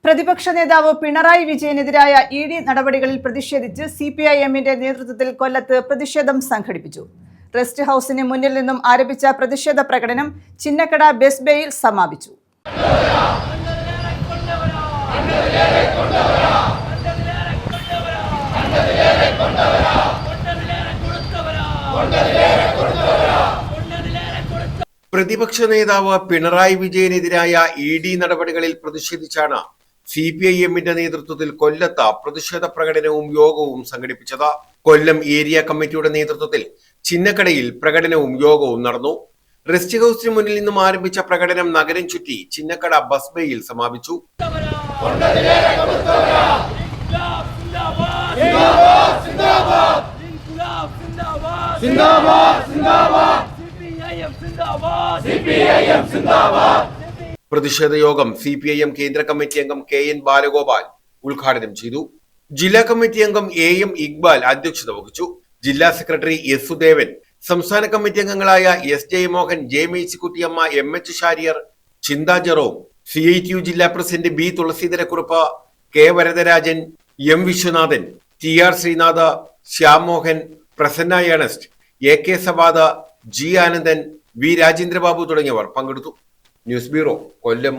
പ്രതിപക്ഷ നേതാവ് പിണറായി വിജയനെതിരായ ഇഡി നടപടികളിൽ പ്രതിഷേധിച്ച് സിപിഐഎമ്മിന്റെ നേതൃത്വത്തിൽ കൊല്ലത്ത് പ്രതിഷേധം സംഘടിപ്പിച്ചു. റെസ്റ്റ് ഹൌസിന് മുന്നിൽ നിന്നും ആരംഭിച്ച പ്രതിഷേധ പ്രകടനം ചിന്നക്കട ബസ് ബേയിൽ സമാപിച്ചു. പ്രതിപക്ഷ നേതാവ് പിണറായി വിജയനെതിരായ ഇഡി നടപടികളിൽ പ്രതിഷേധിച്ചാണ് സിപിഐഎമ്മിന്റെ നേതൃത്വത്തിൽ കൊല്ലത്ത് പ്രതിഷേധ പ്രകടനവും യോഗവും സംഘടിപ്പിച്ചത്. കൊല്ലം ഏരിയ കമ്മിറ്റിയുടെ നേതൃത്വത്തിൽ ചിന്നക്കടയിൽ പ്രകടനവും യോഗവും നടന്നു. റെസ്റ്റ് ഹൌസിന് മുന്നിൽ നിന്നും ആരംഭിച്ച പ്രകടനം നഗരം ചുറ്റി ചിന്നക്കട ബസ് ബേയിൽ സമാപിച്ചു. പ്രതിഷേധ യോഗം സിപിഐഎം കേന്ദ്ര കമ്മിറ്റി അംഗം KN ബാലഗോപാൽ ഉദ്ഘാടനം ചെയ്തു. ജില്ലാ കമ്മിറ്റി അംഗം AM ഇക്ബാൽ അധ്യക്ഷത വഹിച്ചു. ജില്ലാ സെക്രട്ടറി S സുദേവൻ, സംസ്ഥാന കമ്മിറ്റി അംഗങ്ങളായ S Jayamohan, J Mercykuttyamma, MH Shariar, Chintha Jerome, CITU ജില്ലാ president B Thulaseedharakurup, K Varadarajan, M Viswanathan, TR Sreenath, Shyam Mohan, Prasanna Ernest, AK Savad, G Anandan, V Rajendrababu തുടങ്ങിയവർ പങ്കെടുത്തു. ന്യൂസ് ബ്യൂറോ, കൊല്ലം.